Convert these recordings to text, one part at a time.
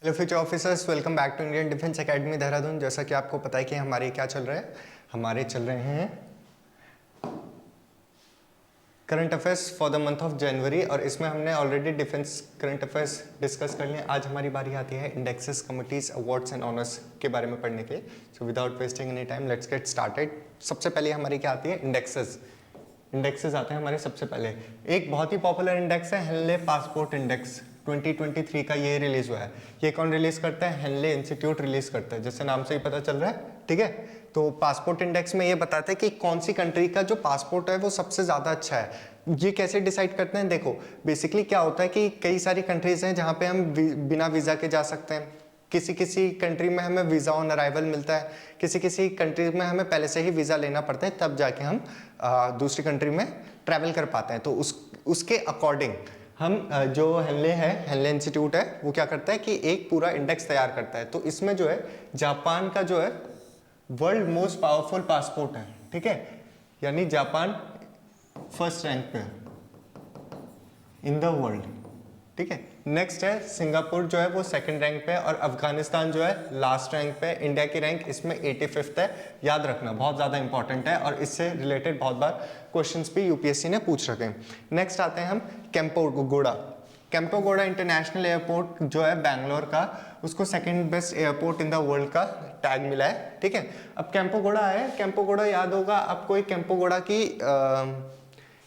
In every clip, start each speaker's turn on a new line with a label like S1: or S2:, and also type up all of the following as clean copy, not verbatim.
S1: Hello future officers, welcome back to Indian defence academy Dehradun. जैसा कि आपको पता है कि हमारे क्या चल रहा है, हमारे चल रहे हैं current affairs for the month of January, और इसमें हमने already defence current affairs discuss कर लिए। आज हमारी बारी आती है indexes, committees, awards and honours के बारे में पढ़ने के। So without wasting any time let's get started. सबसे पहले हमारी क्या आती है, इंडेक्सेस। इंडेक्सेस आते हैं हमारे सबसे पहले। एक बहुत ही पॉपुलर इंडेक्स है हेनले पासपोर्ट इंडेक्स, 2023 का ये रिलीज हुआ है। ये कौन रिलीज करता है? हेनले इंस्टीट्यूट रिलीज करता है, जैसे नाम से ही पता चल रहा है। ठीक है, तो पासपोर्ट इंडेक्स में ये बताते हैं कि कौन सी कंट्री का जो पासपोर्ट है वो सबसे ज़्यादा अच्छा है। ये कैसे डिसाइड करते हैं? देखो, बेसिकली क्या होता है कि कई सारी कंट्रीज हैं जहाँ पे हम बिना वीज़ा के जा सकते हैं। किसी किसी कंट्री में हमें वीज़ा ऑन अराइवल मिलता है, किसी किसी कंट्री में हमें पहले से ही वीज़ा लेना पड़ता है, तब जाके हम दूसरी कंट्री में ट्रैवल कर पाते हैं। तो उसके अकॉर्डिंग हम जो हेनले है, हेनले इंस्टीट्यूट है, वो क्या करता है कि एक पूरा इंडेक्स तैयार करता है। तो इसमें जो है जापान का जो है वर्ल्ड मोस्ट पावरफुल पासपोर्ट है। ठीक है, यानी जापान फर्स्ट रैंक पे इन द वर्ल्ड। ठीक है, नेक्स्ट है सिंगापुर, जो है वो सेकंड रैंक पे है, और अफगानिस्तान जो है लास्ट रैंक पे। इंडिया की रैंक इसमें 85th है, याद रखना, बहुत ज़्यादा इंपॉर्टेंट है, और इससे रिलेटेड बहुत बार क्वेश्चंस भी यूपीएससी ने पूछ रखे हैं। नेक्स्ट आते हैं हम केम्पोगोड़ा। केम्पोगोड़ा इंटरनेशनल एयरपोर्ट जो है बैंगलोर का, उसको second best airport in the world का टैग मिला है। ठीक है, अब केम्पोगोड़ा है, केम्पोगोड़ा याद होगा आपको। एक केम्पोगोड़ा की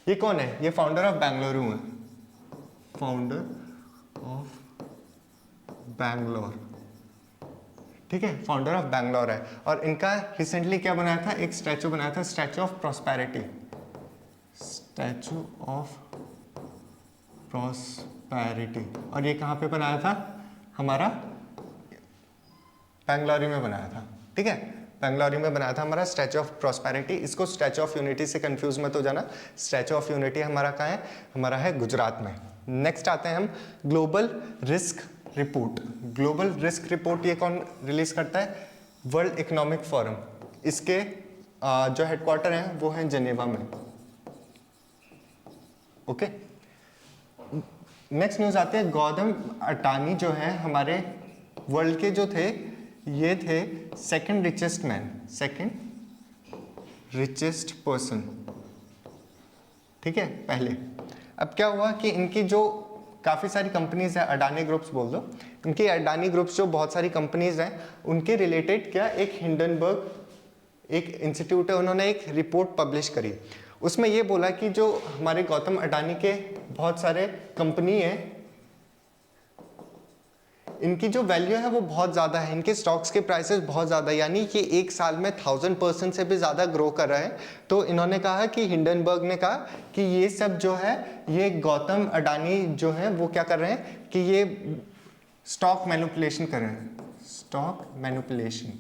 S1: ये कौन है? ये फाउंडर ऑफ बेंगलुरु है, फाउंडर ऑफ बैंगलोर। ठीक है, फाउंडर ऑफ बैंगलोर है, और इनका रिसेंटली क्या बनाया था? एक स्टैचू बनाया था, statue of prosperity, statue of prosperity. और ये कहाँ पे बनाया था? हमारा बेंगलुरु में बनाया था। ठीक है, बेंगलुरु में बनाया था हमारा स्टैचू ऑफ प्रॉस्पेरिटी। इसको स्टैचू ऑफ यूनिटी से कंफ्यूज मत हो जाना। स्टैचू ऑफ यूनिटी हमारा कहाँ है? हमारा है गुजरात में। नेक्स्ट आते हैं हम global risk report. Global risk report ये कौन रिलीज करता है? World economic forum. इसके जो हेडक्वार्टर हैं वो हैं जेनेवा में। ओके, नेक्स्ट न्यूज आते हैं गौतम अडानी जो है हमारे वर्ल्ड के जो थे, ये थे second richest man, second richest person. ठीक है, पहले। अब क्या हुआ कि इनकी जो काफ़ी सारी कंपनीज है, अडानी ग्रुप्स बोल दो, इनकी अडानी ग्रुप्स जो बहुत सारी कंपनीज हैं, उनके रिलेटेड क्या एक हिंडनबर्ग एक इंस्टीट्यूट है, उन्होंने एक रिपोर्ट पब्लिश करी। उसमें ये बोला कि जो हमारे गौतम अडानी के बहुत सारे कंपनी हैं, इनकी जो वैल्यू है वो बहुत ज़्यादा है, इनके स्टॉक्स के प्राइसेस बहुत ज़्यादा, यानी कि एक साल में 1000% से भी ज़्यादा ग्रो कर रहा है। तो इन्होंने कहा कि हिंडनबर्ग ने कहा कि ये सब जो है, ये गौतम अडानी जो है वो क्या कर रहे हैं कि ये स्टॉक मैनिपुलेशन कर रहे हैं। स्टॉक मैनिपुलेशन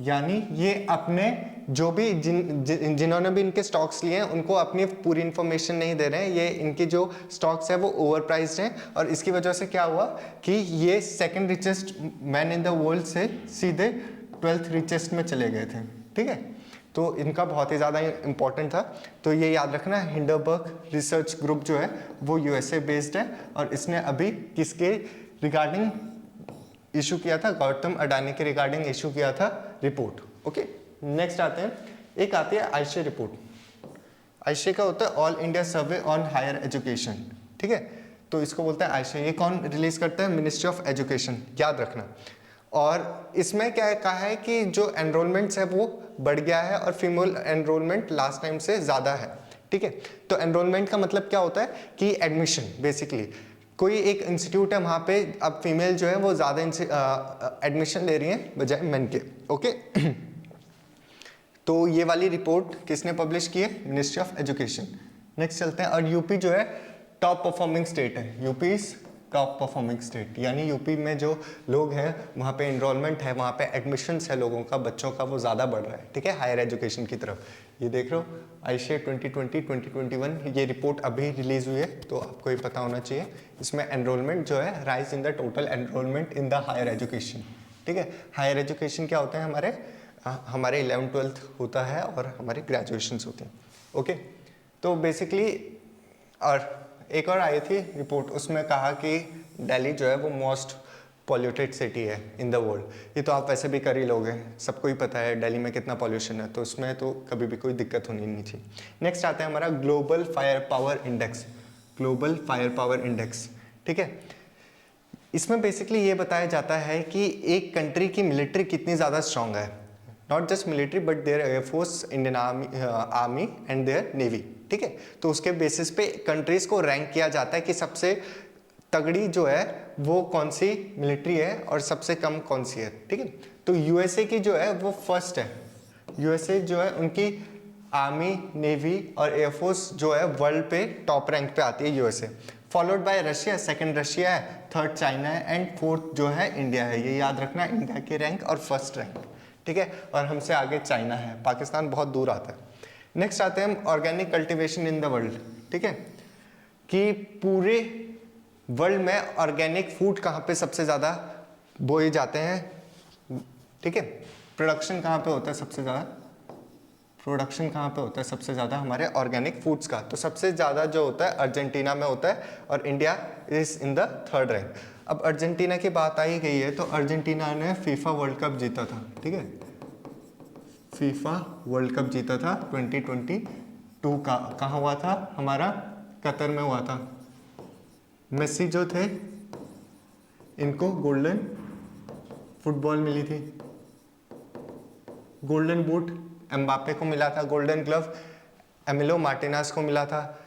S1: यानी ये अपने जो भी जिन्होंने भी इनके स्टॉक्स लिए हैं उनको अपनी पूरी इंफॉर्मेशन नहीं दे रहे हैं। ये इनके जो स्टॉक्स है वो ओवर प्राइस्ड हैं, और इसकी वजह से क्या हुआ कि ये second richest man in the world से सीधे 12th रिचेस्ट में चले गए थे। ठीक है, तो इनका बहुत ही ज़्यादा इंपॉर्टेंट था। तो ये याद रखना, हिंडनबर्ग रिसर्च ग्रुप जो है वो यूएसए बेस्ड है, और इसने अभी किसके रिगार्डिंग इशू किया था? गौतम अडानी के रिगार्डिंग इशू किया था रिपोर्ट। ओके, नेक्स्ट आते हैं, एक आती है आईशे रिपोर्ट। आईशे का होता है all India survey on higher education. ठीक है, तो इसको बोलते हैं आईशे। ये कौन रिलीज करता है? मिनिस्ट्री ऑफ एजुकेशन, याद रखना। और इसमें क्या कहा है कि जो एनरोलमेंट्स है वो बढ़ गया है, और फीमेल एनरोलमेंट लास्ट टाइम से ज़्यादा है। ठीक है, तो एनरोलमेंट का मतलब क्या होता है कि एडमिशन, बेसिकली कोई एक इंस्टीट्यूट है वहाँ पे अब फीमेल जो है वो ज़्यादा एडमिशन ले रही हैं बजाय मेन के। ओके, तो ये वाली रिपोर्ट किसने पब्लिश की है? Ministry of education. नेक्स्ट चलते हैं, और यूपी जो है टॉप परफॉर्मिंग स्टेट है। UP is top performing state, यानी यूपी में जो लोग हैं वहाँ पे इनरोलमेंट है, वहाँ पे एडमिशन्स है लोगों का, बच्चों का, वो ज़्यादा बढ़ रहा है। ठीक है, हायर एजुकेशन की तरफ। ये देख रहे हो आईशे 2020-2021, ये रिपोर्ट अभी रिलीज हुई है, तो आपको ये पता होना चाहिए। इसमें एनरोलमेंट जो है, rise in the total enrolment in the higher education. ठीक है, हायर एजुकेशन क्या होता है? हमारे 11th-12th होता है, और हमारे ग्रेजुएशंस होते हैं। ओके, तो बेसिकली, और एक और आई थी रिपोर्ट, उसमें कहा कि दिल्ली जो है वो मोस्ट पॉल्यूटेड सिटी है इन द वर्ल्ड। ये तो आप वैसे भी कर ही लोगे, सबको ही पता है दिल्ली में कितना पॉल्यूशन है, तो उसमें तो कभी भी कोई दिक्कत होनी नहीं चाहिए। नेक्स्ट आता है हमारा global fire power index, global fire power index, ठीक है। इसमें बेसिकली ये बताया जाता है कि एक कंट्री की मिलिट्री कितनी ज़्यादा स्ट्रांग है, not just military but their air force, Indian army and their navy, ठीक है। तो उसके बेसिस पे कंट्रीज को रैंक किया जाता है कि सबसे तगड़ी जो है वो कौन सी मिलिट्री है और सबसे कम कौन सी है, ठीक है। तो यूएसए की जो है वो फर्स्ट है, यूएसए जो है उनकी आर्मी, नेवी और एयरफोर्स जो है वर्ल्ड पे टॉप रैंक पे आती है USA, followed by Russia, second Russia है, थर्ड चाइना है एंड फोर्थ जो है इंडिया है। ये याद रखना, इंडिया की रैंक और फर्स्ट रैंक, ठीक है। और हमसे आगे चाइना है, पाकिस्तान बहुत दूर आता है। नेक्स्ट आते हैं हम organic cultivation in the world, ठीक है, कि पूरे वर्ल्ड में ऑर्गेनिक फूड कहाँ पे सबसे ज़्यादा बोए जाते हैं, ठीक है। प्रोडक्शन कहाँ पे होता है सबसे ज़्यादा, प्रोडक्शन कहाँ पे होता है सबसे ज़्यादा हमारे ऑर्गेनिक फूड्स का, तो सबसे ज़्यादा जो होता है अर्जेंटीना में होता है और India is in the third rank. अब अर्जेंटीना की बात आई गई है तो अर्जेंटीना ने फीफा वर्ल्ड कप जीता था, ठीक है, फीफा वर्ल्ड कप जीता था 2022 का। कहाँ हुआ था, हमारा कतर में हुआ था। मेसी जो थे इनको गोल्डन फुटबॉल मिली थी, गोल्डन बूट एम्बापे को मिला था, गोल्डन ग्लव एमिलो मार्टिनेज को मिला था।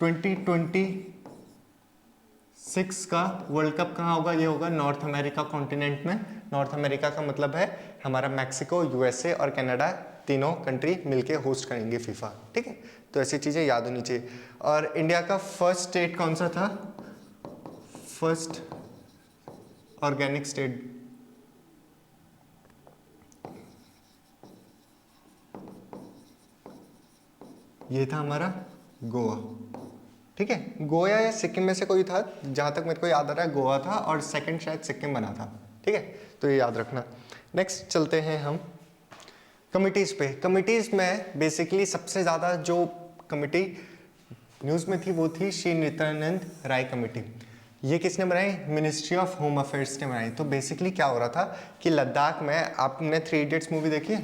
S1: 2026 का वर्ल्ड कप कहाँ होगा, ये होगा नॉर्थ अमेरिका कॉन्टिनेंट में। नॉर्थ अमेरिका का मतलब है हमारा मैक्सिको, यूएसए और कनाडा, तीनों कंट्री मिलके होस्ट करेंगे फीफा, ठीक है। तो ऐसी चीज़ें याद होनी चाहिए। और इंडिया का फर्स्ट स्टेट कौन सा था, फर्स्ट ऑर्गेनिक स्टेट, ये था हमारा गोवा, ठीक है। गोवा या सिक्किम में से कोई था, जहाँ तक मेरे को याद आ रहा है गोवा था और सेकंड शायद सिक्किम बना था, ठीक है। तो ये याद रखना। नेक्स्ट चलते हैं हम कमिटीज़ पे। कमिटीज़ में बेसिकली सबसे ज़्यादा जो कमिटी न्यूज़ में थी वो थी श्री नित्यानंद राय कमेटी। ये किसने बनाई, मिनिस्ट्री ऑफ होम अफेयर्स ने बनाई। तो बेसिकली क्या हो रहा था कि लद्दाख में, आपने 3 इडियट्स मूवी देखी है,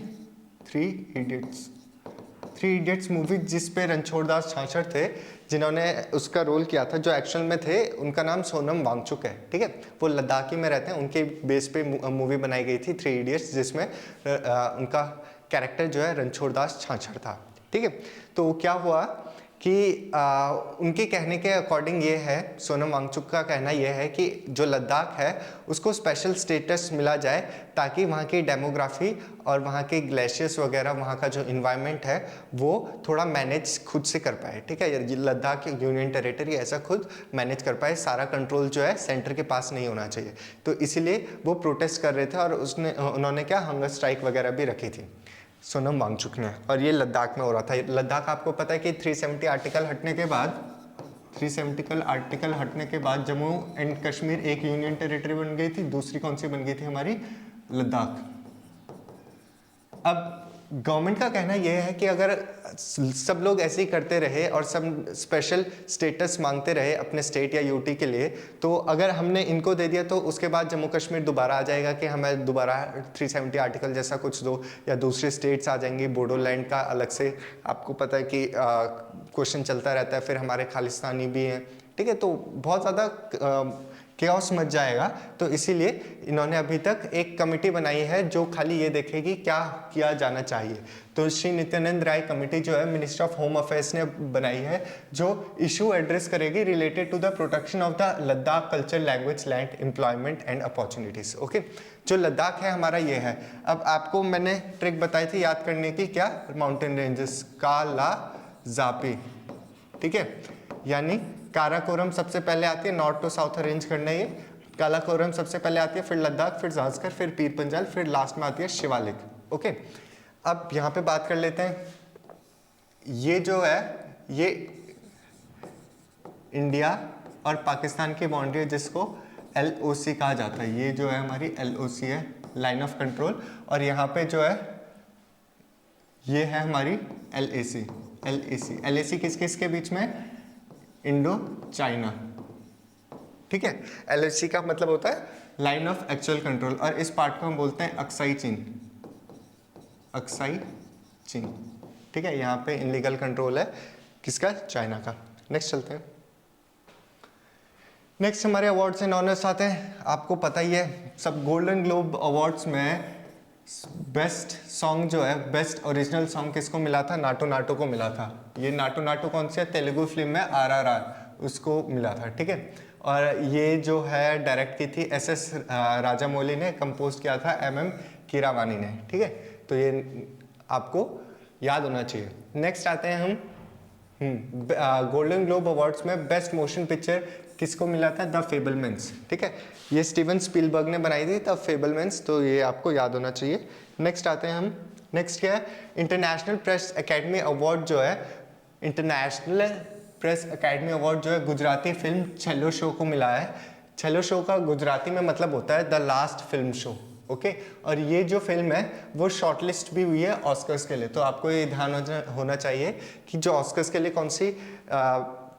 S1: 3 इडियट्स मूवी जिस पे रणछोड़ दास छाछर थे जिन्होंने उसका रोल किया था, जो एक्चुअल में थे उनका नाम सोनम वांगचुक है, ठीक है। वो लद्दाखी में रहते हैं, उनके बेस पे मूवी बनाई गई थी 3 इडियट्स, जिसमें उनका कैरेक्टर जो है रणछोड़ दास छाछर था, ठीक है। तो क्या हुआ कि उनके कहने के अकॉर्डिंग ये है, सोनम वांगचुक का कहना ये है कि जो लद्दाख है उसको स्पेशल स्टेटस मिला जाए ताकि वहाँ की डेमोग्राफी और वहाँ के ग्लेशियर्स वगैरह, वहाँ का जो इन्वायरमेंट है वो थोड़ा मैनेज खुद से कर पाए, ठीक है। ये लद्दाख यूनियन टेरिटरी ऐसा खुद मैनेज कर पाए, सारा कंट्रोल जो है सेंटर के पास नहीं होना चाहिए। तो इसीलिए वो प्रोटेस्ट कर रहे थे और उन्होंने क्या हंगर स्ट्राइक वगैरह भी रखी थी सोनम वांगचुक ने, और ये लद्दाख में हो रहा था। लद्दाख आपको पता है कि 370 आर्टिकल हटने के बाद, 370 आर्टिकल हटने के बाद जम्मू एंड कश्मीर एक यूनियन टेरिटरी बन गई थी, दूसरी कौन सी बन गई थी हमारी, लद्दाख। अब गवर्नमेंट का कहना यह है कि अगर सब लोग ऐसे ही करते रहे और सब स्पेशल स्टेटस मांगते रहे अपने स्टेट या यूटी के लिए, तो अगर हमने इनको दे दिया तो उसके बाद जम्मू कश्मीर दोबारा आ जाएगा कि हमें दोबारा 370 आर्टिकल जैसा कुछ दो, या दूसरे स्टेट्स आ जाएंगी, बोडोलैंड का अलग से आपको पता है कि क्वेश्चन चलता रहता है, फिर हमारे खालिस्तानी भी हैं, ठीक है। तो बहुत ज़्यादा केओस मच जाएगा। तो इसीलिए इन्होंने अभी तक एक कमेटी बनाई है जो खाली ये देखेगी क्या किया जाना चाहिए। तो श्री नित्यानंद राय कमेटी जो है मिनिस्ट्री ऑफ होम अफेयर्स ने बनाई है, जो इशू एड्रेस करेगी related to the protection of the Ladakh culture, language, land, employment and opportunities. Okay, जो लद्दाख है हमारा ये है। अब आपको मैंने ट्रिक बताई थी याद करने की, क्या, माउंटेन रेंजेस, काला जापी, ठीक है, यानी काराकोरम सबसे पहले आती है, नॉर्थ टू साउथ अरेंज करना है ये। काराकोरम सबसे पहले आती है, फिर लद्दाख, फिर जांस्कर, फिर पीर पंजाल, फिर लास्ट में आती है शिवालिक। ओके, अब यहाँ पे बात कर लेते हैं, ये जो है ये इंडिया और पाकिस्तान की बाउंड्री है जिसको LOC कहा जाता है। ये जो है हमारी LOC है, लाइन ऑफ कंट्रोल, और यहाँ पे जो है ये है हमारी LAC। LAC किस किस के बीच में, इंडो चाइना, ठीक है। LHC का मतलब होता है लाइन ऑफ एक्चुअल कंट्रोल, और इस पार्ट को हम बोलते हैं अक्साई चीन, अक्साई चीन। ठीक है, यहाँ पे इनलीगल कंट्रोल है किसका, चाइना का। नेक्स्ट चलते हैं। नेक्स्ट हमारे अवार्ड्स एंड ऑनर्स आते हैं। आपको पता ही है सब, गोल्डन ग्लोब अवार्ड्स में बेस्ट सॉन्ग जो है, बेस्ट ओरिजिनल सॉन्ग किसको मिला था, नाटो नाटो को मिला था। ये नाटो नाटो कौन सी है, तेलुगु फिल्म है RRR, उसको मिला था। ठीक है, और ये जो है डायरेक्ट की थी SS राजामौली ने, कंपोज किया था MM कीरावानी ने। ठीक है, तो ये आपको याद होना चाहिए। नेक्स्ट आते हैं हम गोल्डन ग्लोब अवार्ड्स में बेस्ट मोशन पिक्चर किसको मिला था, द फेबलमैन्स। ठीक है, ये स्टीवन स्पीलबर्ग ने बनाई थी द फेबलमैन्स, तो ये आपको याद होना चाहिए। नेक्स्ट आते हैं हम, नेक्स्ट क्या है, इंटरनेशनल प्रेस एकेडमी अवार्ड जो है, इंटरनेशनल प्रेस एकेडमी अवार्ड जो है गुजराती फिल्म छेल्लो शो को मिला है। छेल्लो शो का गुजराती में मतलब होता है the last film show. Okay, और ये जो फिल्म है वो शॉर्टलिस्ट भी हुई है ऑस्कर्स के लिए, तो आपको ये ध्यान होना चाहिए कि जो ऑस्कर्स के लिए कौन सी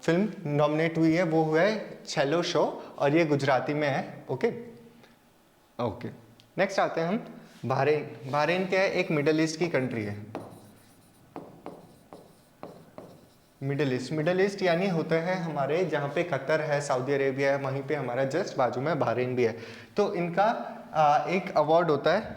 S1: फिल्म नॉमिनेट हुई है वो हुआ है छेल्लो शो, और ये गुजराती में है। ओके ओके, नेक्स्ट आते हैं हम बहरीन। बहरीन क्या है, एक मिडल ईस्ट की कंट्री है। मिडल ईस्ट यानी होते हैं हमारे जहाँ पे कतर है, सऊदी अरेबिया है, वहीं पे हमारा जस्ट बाजू में बहरीन भी है। तो इनका एक अवार्ड होता है,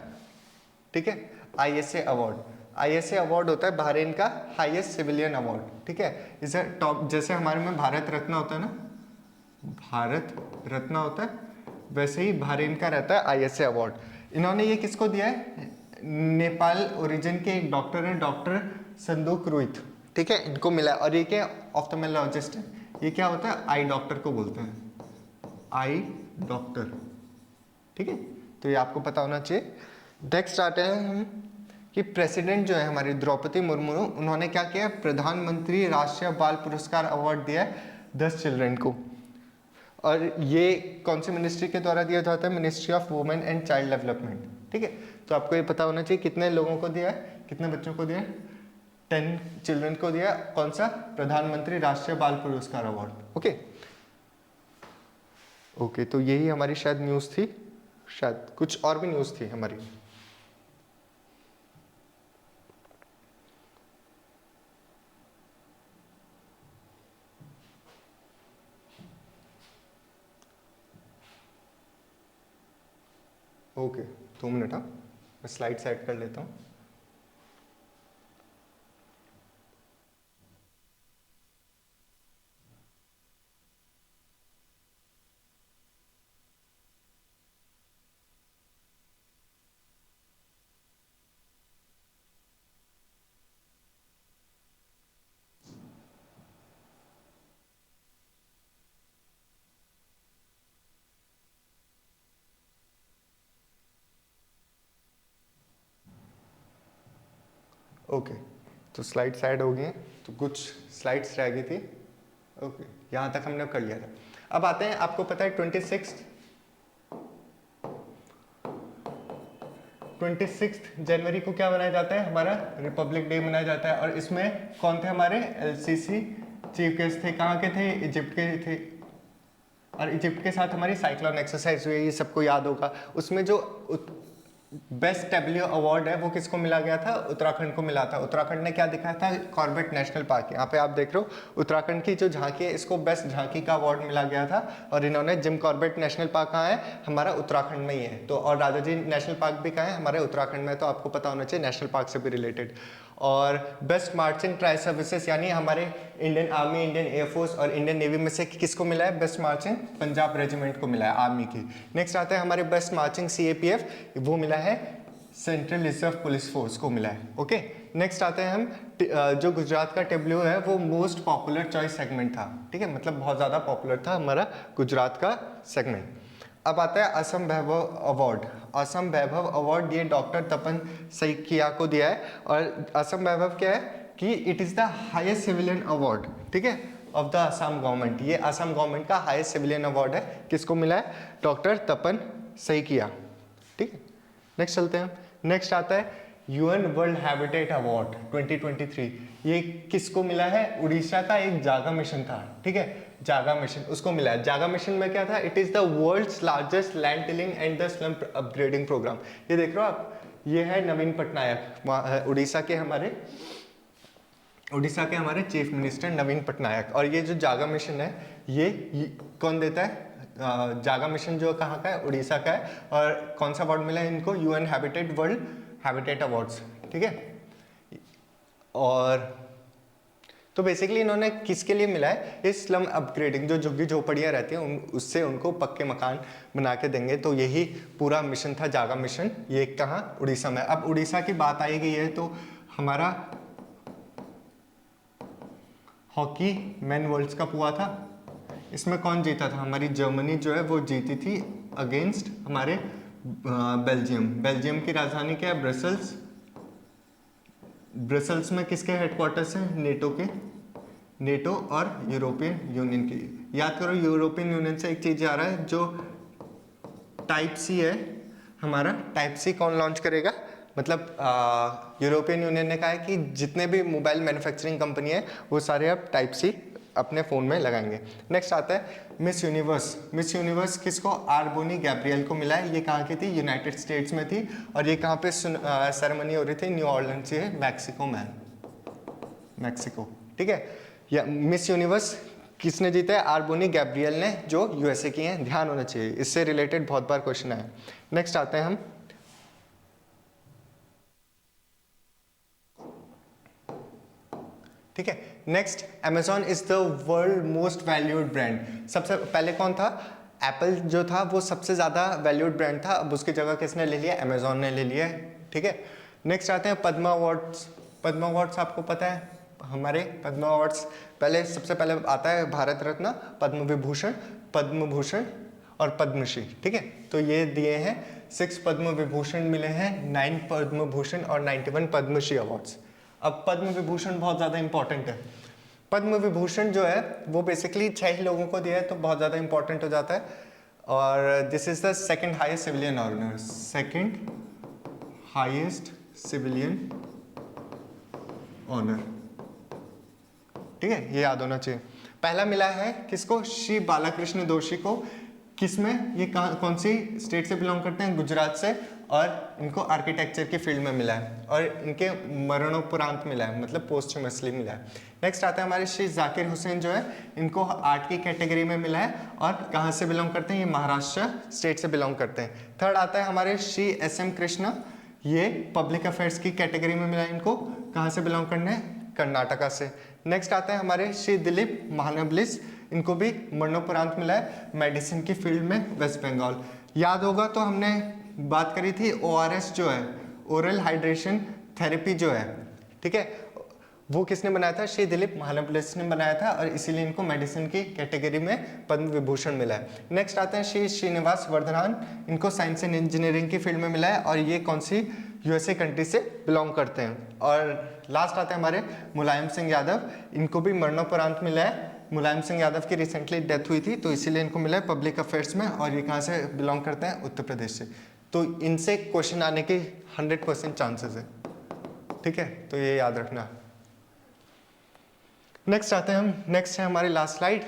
S1: ठीक है, ISA अवार्ड। ISA अवार्ड होता है बहरीन का हाईएस्ट सिविलियन अवार्ड। ठीक है, इसे टॉप, जैसे हमारे में भारत रत्न होता है ना, भारत रत्न होता है, वैसे ही बहरीन का रहता है ISA अवार्ड। इन्होंने ये किसको दिया है, नेपाल ओरिजिन के एक डॉक्टर हैं, डॉक्टर संदूक रुइथ। ठीक है, इनको मिला है। और ये क्या, ऑफ्थेल्मोलॉजिस्ट है। ये क्या होता है, आई डॉक्टर को बोलते हैं, आई डॉक्टर। ठीक है, तो ये आपको पता होना चाहिए। नेक्स्ट आते हैं हम कि प्रेसिडेंट जो है हमारी द्रौपदी मुर्मू, उन्होंने क्या किया, प्रधानमंत्री राष्ट्रीय बाल पुरस्कार अवार्ड दिया है 10 चिल्ड्रन को। और ये कौन सी मिनिस्ट्री के द्वारा दिया जाता है, ministry of women and child development. ठीक है, तो आपको ये पता होना चाहिए कितने लोगों को दिया है, कितने बच्चों को दिया है, 10 चिल्ड्रन को दिया। कौन सा, प्रधानमंत्री राष्ट्रीय बाल पुरस्कार अवार्ड। ओके ओके, तो यही हमारी शायद न्यूज़ थी, शायद कुछ और भी न्यूज़ थी हमारी। ओके, 2 मिनट, हाँ मैं स्लाइड सेट कर लेता हूँ। ओके, तो स्लाइड्स ऐड हो गई हैं, तो कुछ स्लाइड्स रह गई थी। ओके, यहाँ तक हमने कर लिया था। अब आते हैं, आपको पता है 26 जनवरी को क्या मनाया जाता है, हमारा रिपब्लिक डे मनाया जाता है। और इसमें कौन थे हमारे LCC चीफ गेस्ट थे, कहाँ के थे, इजिप्ट के थे। और इजिप्ट के साथ हमारी साइक्लोन एक्सरसाइज हुई, ये सबको याद होगा। उसमें जो बेस्ट टैब्लियो अवार्ड है वो किसको मिला गया था, उत्तराखंड को मिला था। उत्तराखंड ने क्या दिखाया था, कॉर्बेट नेशनल पार्क। यहाँ पे आप देख रहे हो उत्तराखंड की जो झांकी है, इसको बेस्ट झांकी का अवार्ड मिला गया था। और इन्होंने, जिम कॉर्बेट नेशनल पार्क कहाँ है, हमारा उत्तराखंड में ही है। तो और राजाजी नेशनल पार्क भी कहाँ है, हमारे उत्तराखंड में। तो आपको पता होना चाहिए नेशनल पार्क से भी रिलेटेड। और बेस्ट मार्चिंग ट्राई सर्विसेज, यानी हमारे इंडियन आर्मी, इंडियन एयरफोर्स और इंडियन नेवी में से किसको मिला है बेस्ट मार्चिंग, पंजाब रेजिमेंट को मिला है, आर्मी की। नेक्स्ट आता है हमारे बेस्ट मार्चिंग CAPF, वो मिला है सेंट्रल रिजर्व पुलिस फोर्स को मिला है। ओके, नेक्स्ट आते हैं हम, जो गुजरात का टेब्लो है वो मोस्ट पॉपुलर चॉइस सेगमेंट था। ठीक है, मतलब बहुत ज़्यादा पॉपुलर था हमारा गुजरात का सेगमेंट। अब आता है असम वैभव अवार्ड। असम वैभव अवार्ड ये डॉक्टर तपन सैकिया को दिया है। और असम वैभव क्या है कि it is the highest civilian award, ठीक है, ऑफ द असम गवर्नमेंट। ये असम गवर्नमेंट का हाईएस्ट सिविलियन अवार्ड है। किसको मिला है, डॉक्टर तपन सैकिया। ठीक है, नेक्स्ट चलते हैं। नेक्स्ट आता है UN वर्ल्ड हैबिटेट अवार्ड 2023। ये किसको मिला है? उड़ीसा का एक जागा मिशन था, ठीक है, जागा मिशन उसको मिला है। जागा मिशन में क्या था? It is the world's largest land tilling and the slum upgrading programme. ये देख रहे हो आप, ये है नवीन पटनायक, उड़ीसा के हमारे चीफ मिनिस्टर नवीन पटनायक। और ये जो जागा मिशन है ये कौन देता है? जागा मिशन जो कहाँ का है? उड़ीसा का है। और कौन सा अवार्ड मिला है इनको? UN habitat world habitat awards, ठीक है। और तो बेसिकली इन्होंने किसके लिए मिला है? ये स्लम अपग्रेडिंग, जो झुग्गी झोपड़ियाँ रहती हैं उससे उनको पक्के मकान बना के देंगे। तो यही पूरा मिशन था जागा मिशन। ये कहाँ? उड़ीसा में। अब उड़ीसा की बात आई गई है तो हमारा हॉकी मैन वर्ल्ड कप हुआ था, इसमें कौन जीता था? हमारी जर्मनी जो है वो जीती थी अगेंस्ट हमारे बेल्जियम। बेल्जियम की राजधानी क्या है? ब्रसल्स। ब्रसल्स में किसके हेडक्वार्टर्स हैं? नेटो के, नेटो और यूरोपियन यूनियन की। याद करो, यूरोपियन यूनियन से एक चीज आ रहा है जो टाइप सी है हमारा। टाइप सी कौन लॉन्च करेगा? मतलब यूरोपियन यूनियन ने कहा है कि जितने भी मोबाइल मैन्युफैक्चरिंग कंपनी है वो सारे अब टाइप सी अपने फ़ोन में लगाएंगे। नेक्स्ट आता है मिस यूनिवर्स। मिस यूनिवर्स किसको? आरबोनी गैब्रियल को मिला है। ये कहाँ की थी? यूनाइटेड स्टेट्स में थी। और ये कहाँ पे सेरेमनी हो रही थी? न्यू ऑर्लिन्स से, मैक्सिको मैन, मैक्सिको, ठीक है। या मिस यूनिवर्स किसने जीता है? आरबोनी गैब्रियल ने, जो यूएसए की हैं। ध्यान होना चाहिए, इससे रिलेटेड बहुत बार क्वेश्चन आया। नेक्स्ट आते हैं हम, ठीक है। Next, Amazon is the world most valued brand. सबसे पहले कौन था? एप्पल जो था वो सबसे ज़्यादा वैल्यूड ब्रांड था। अब उसकी जगह किसने ले लिया? अमेजॉन ने ले लिया है, ठीक है। नेक्स्ट आते हैं पद्मा अवार्ड्स। पद्मा अवार्ड्स आपको पता है, हमारे पद्मा अवार्ड्स पहले सबसे पहले आता है भारत रत्न, पद्म विभूषण, पद्म भूषण और पद्मश्री, ठीक है। तो ये दिए हैं 6 पद्म विभूषण मिले हैं, 9 पद्म भूषण और 91 पद्मश्री अवार्ड्स। अब पद्म विभूषण बहुत ज़्यादा इंपॉर्टेंट है। पद्म विभूषण जो है वो बेसिकली 6 ही लोगों को दिया है, तो बहुत ज़्यादा इंपॉर्टेंट हो जाता है। और this is the second highest civilian honour, second highest civilian honour, ठीक है, ये याद होना चाहिए। पहला मिला है किसको? श्री बालाकृष्ण दोषी को। किसमें? ये कौन सी स्टेट से बिलोंग करते हैं? गुजरात से। और इनको आर्किटेक्चर की फील्ड में मिला है और इनके मरणोपरांत मिला है, मतलब पोस्टमसली मिला है। नेक्स्ट आता है हमारे श्री जाकिर हुसैन जो है, इनको आर्ट की कैटेगरी में मिला है। और कहाँ से बिलोंग करते हैं? ये महाराष्ट्र स्टेट से बिलोंग करते हैं। थर्ड आता है हमारे श्री SM कृष्णा, ये पब्लिक अफेयर्स की कैटेगरी में मिला है इनको। कहाँ से बिलोंग करने हैं? कर्नाटका से। नेक्स्ट आता है हमारे श्री दिलीप महानबलिस, इनको भी मरणोपरांत मिला है मेडिसिन की फील्ड में, वेस्ट बंगाल। याद होगा तो हमने बात करी थी ORS जो है, ओरल हाइड्रेशन थेरेपी जो है, ठीक है, वो किसने बनाया था? श्री दिलीप महानबलिस ने बनाया था। और इसीलिए इनको मेडिसिन की कैटेगरी में पद्म विभूषण मिला है। नेक्स्ट आते हैं श्री श्रीनिवास वर्धमान, इनको साइंस एंड इंजीनियरिंग की फील्ड में मिला है। और ये कौन सी USA कंट्री से बिलोंग करते हैं। और लास्ट आते हैं हमारे मुलायम सिंह यादव, इनको भी मरणोपरांत मिला है। मुलायम सिंह यादव की रिसेंटली डेथ हुई थी, तो इसीलिए इनको मिला है पब्लिक अफेयर्स में। और ये कहाँ से बिलोंग करते हैं? उत्तर प्रदेश से। तो इनसे क्वेश्चन आने के 100% चांसेस है, ठीक है, तो ये याद रखना। नेक्स्ट आते हैं हम, नेक्स्ट है हमारी लास्ट स्लाइड।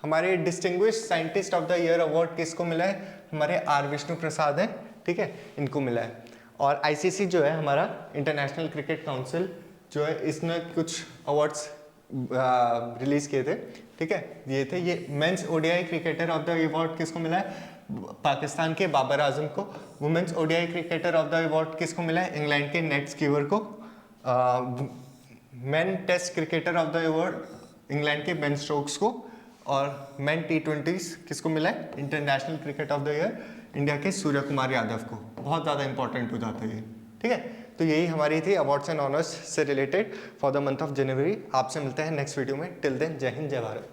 S1: हमारे distinguished scientist of the year award किसको मिला है? हमारे R विष्णु प्रसाद है, ठीक है, इनको मिला है। और ICC जो है हमारा इंटरनेशनल क्रिकेट काउंसिल जो है, इसने कुछ अवार्ड्स रिलीज किए थे, ठीक है, ये थे। ये men's ODI cricketer of the award किसको मिला है? पाकिस्तान के बाबर आजम को। Women's ODI cricketer of the award किसको मिला है? इंग्लैंड के नेट स्कीवर को। Men test cricketer of the award England के बेन स्टोक्स को। और मेन T20 किसको मिला है? International cricket of the year India के सूर्य कुमार यादव को। बहुत ज़्यादा इंपॉर्टेंट हो जाता है ये, ठीक है। तो यही हमारी थी अवार्ड्स एंड ऑनर्स से related for the month of January. आपसे मिलते हैं नेक्स्ट वीडियो में। टिल देन, जय हिंद, जय भारत।